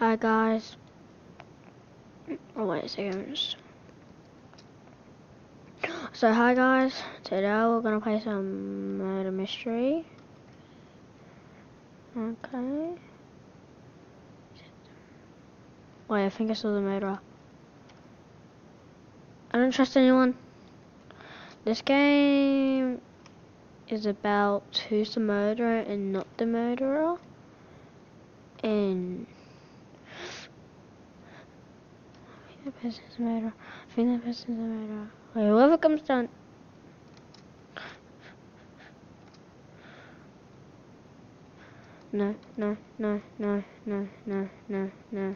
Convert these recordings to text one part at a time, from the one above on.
Hi guys. Oh wait a second. So hi guys. Today we're gonna play some murder mystery. Okay. Wait, I think I saw the murderer. I don't trust anyone. This game is about who's the murderer and not the murderer. And I think that person's the murderer. I think that person's the murderer. Wait, whoever comes down. No, no, no, no, no, no, no, no.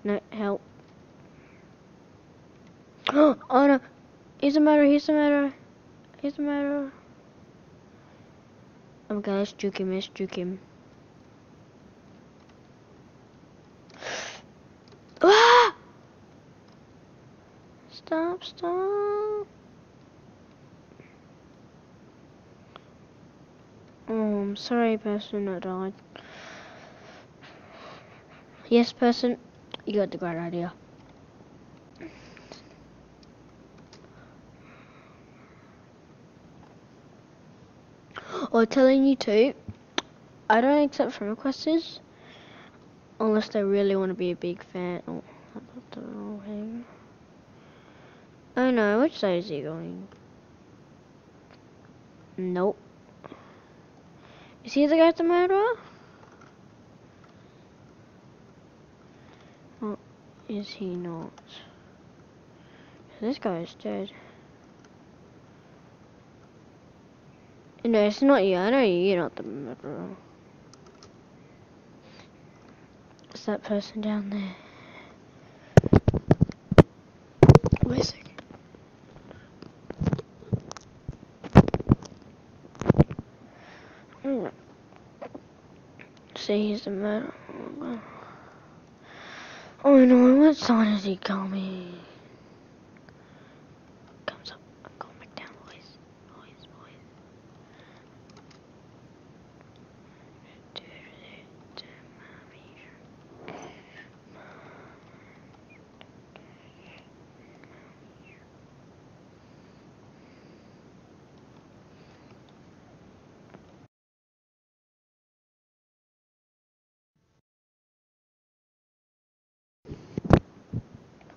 No, help. Oh no! He's the murderer, he's the murderer. He's the murderer. Okay, let's juke him, let's juke him. Ah! Stop, stop. Oh, I'm sorry, person that died. Yes, person, you got the great idea. Or telling you too, I don't accept friend requests unless they really want to be a big fan. Oh, I got the wrong thing. Oh no, which side is he going? Nope. Is he the guy with the murderer? Or is he not? This guy is dead. No, it's not you. I know you're not the murderer. It's that person down there. Wait a second. See, he's the murderer. Oh no, what sign is he coming? Comes up. I'm going back down, boys. Boys.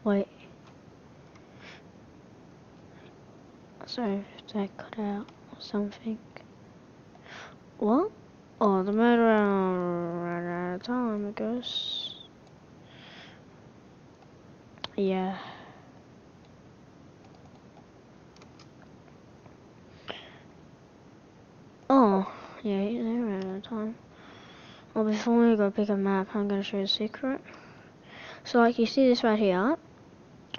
Wait. Sorry if that cut out or something. What? Oh, the murderer ran out of time, I guess. Yeah. Oh, yeah, they ran out of time. Well, before we go pick a map, I'm gonna show you a secret. So, like, you see this right here?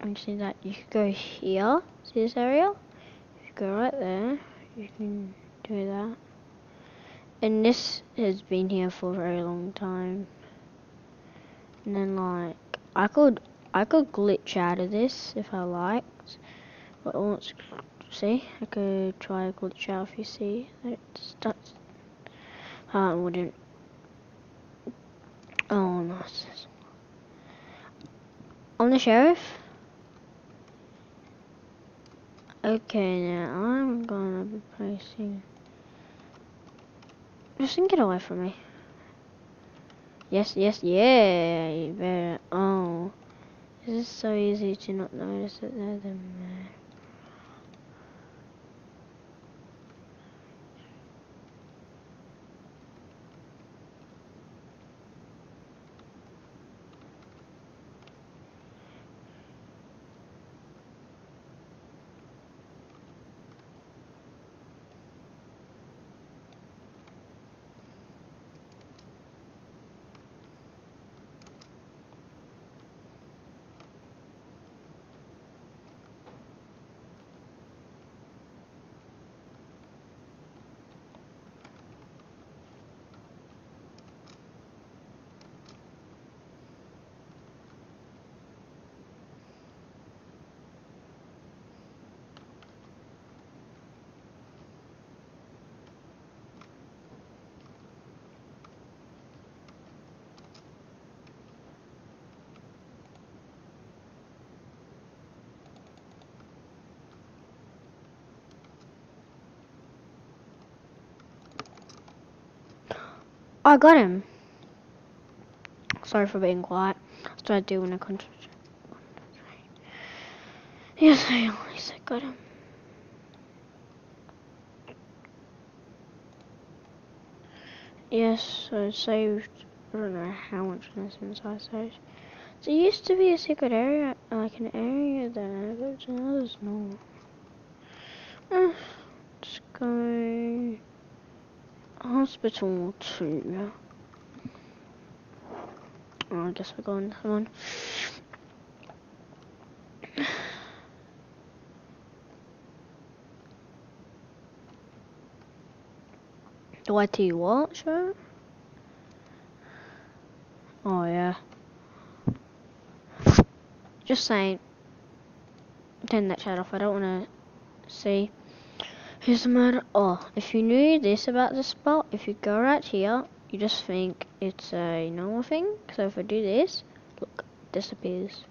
And you see that you could go here. See this area? If you go right there, you can do that. And this has been here for a very long time. And then like I could glitch out of this if I liked. But once see, I could try a glitch out if you see that it starts. I wouldn't. Oh nice. I'm the sheriff. Okay, now I'm gonna be placing. Just get away from me. Yes, yeah, you better. Oh, this is so easy to not notice that they're the man. I got him. Sorry for being quiet. That's what I do when I concentrate. Yes, I always got him. Yes, I saved, I don't know how much since I saved. There used to be a secret area, like an area there, but now there's not. Let's go hospital 2. Oh, I guess we're going this one. Do I tell you what, sure? Oh yeah. Just saying. Turn that chat off. I don't want to see who's the murderer. Oh, if you knew this about this spot, if you go right here, you just think it's a normal thing. So if I do this, look, it disappears.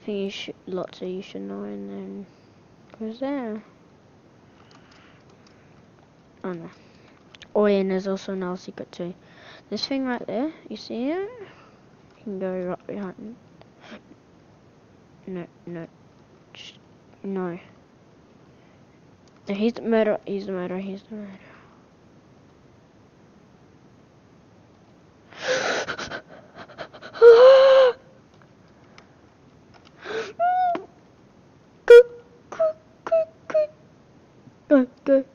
I think you should, lots of you should know, and then goes there. Oh no. Oh yeah, and there's also another secret too. This thing right there, you see it? You can go right behind. No. No. He's the murderer, he's the murderer.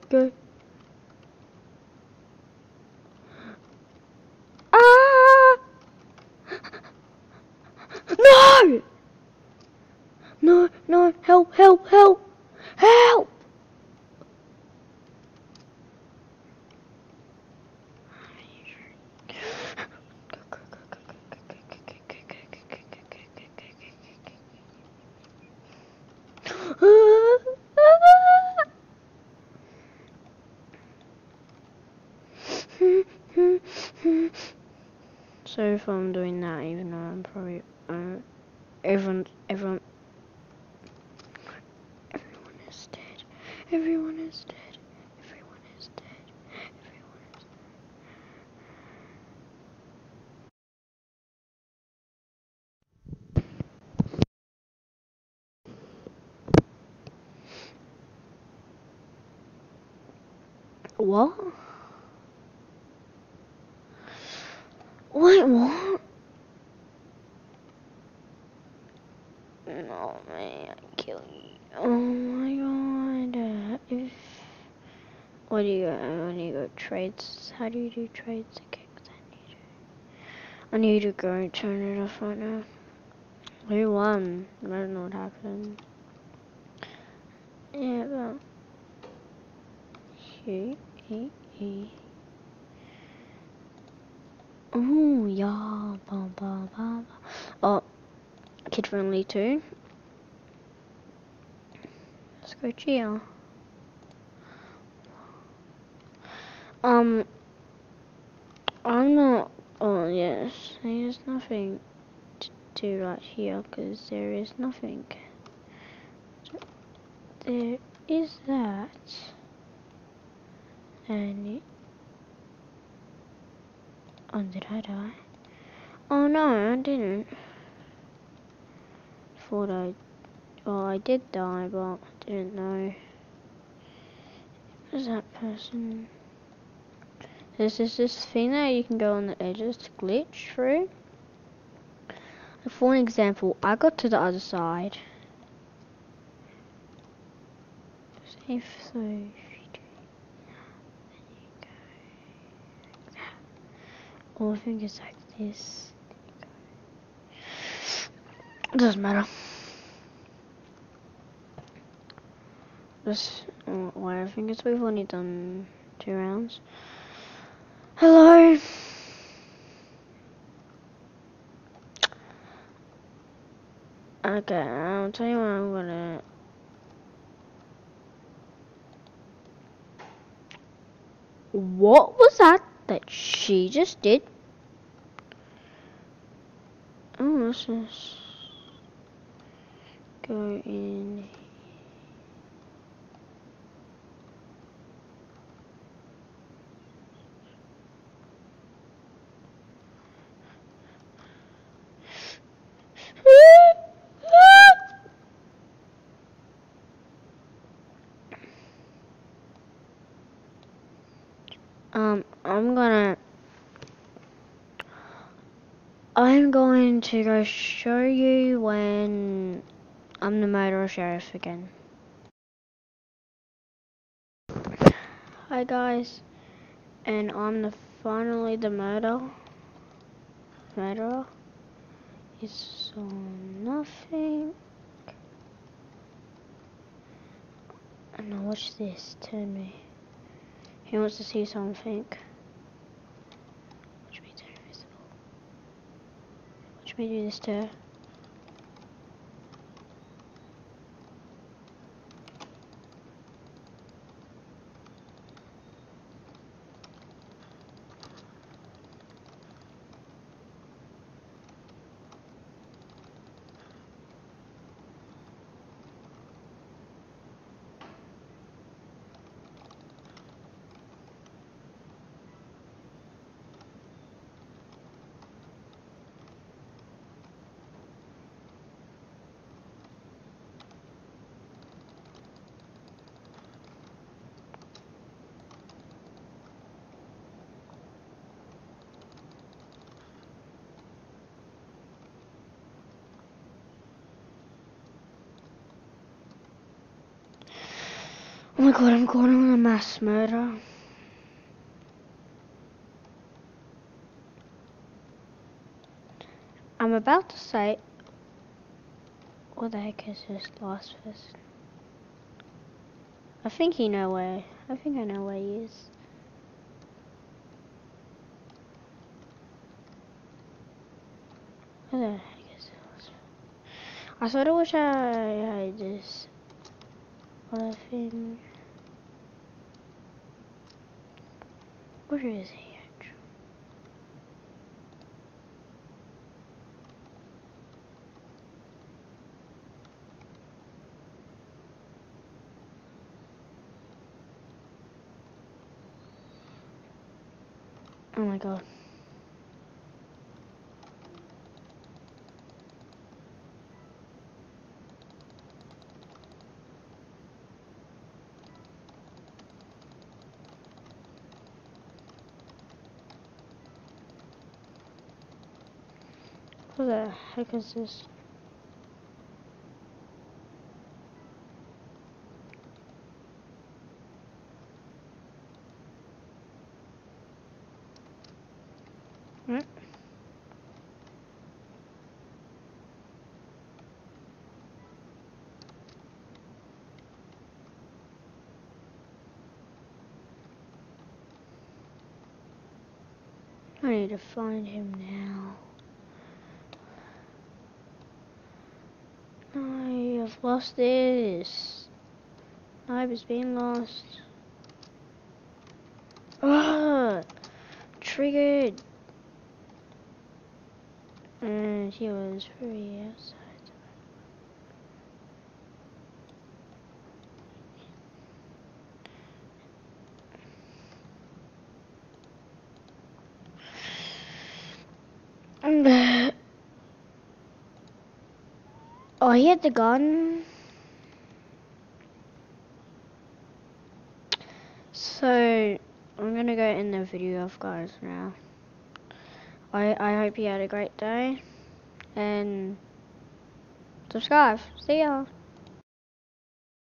Go. Ah! No! Help! So if I'm doing that, even though I'm probably everyone is dead. Everyone is dead. What? Wait, what? No, man, I kill you. Oh my god. What do you go trades? How do you do trades? Okay, I need to go turn it off right now. Who won? I don't know what happened. Yeah, but he. Oh yeah, ba. Oh, kid friendly too. Let's go chill. I'm not. Oh yes, there's nothing to do right here because there is nothing. There is that, and oh, did I die? Oh no, I didn't. Thought I did die, but didn't know. Who's that person? There's this thing that you can go on the edges to glitch through. For an example, I got to the other side. Safe so if you do, then you go like that. Or I think it's like this. It doesn't matter. I think we've only done 2 rounds. Hello. Okay, I'll tell you what I'm gonna. What was that she just did? Oh, let's just go in. I'm going to go show you when I'm the murderer sheriff again. Hi guys, and I'm finally the murderer. It's nothing. And now watch this, turn me. He wants to see something. Watch me turn invisible. Watch me do this to her. Oh my god, I'm going on a mass murder. I'm about to say, what the heck is this last person? I think I know where he is. What the heck is this? I sort of wish I had this other thing. Where is he? Oh my god. What the heck is this? What? I need to find him now. I have lost this. I was being lost. Ah, triggered. And he was free outside. Oh, he had the gun. So, I'm gonna go end the video off, guys, now. I hope you had a great day. And subscribe. See ya.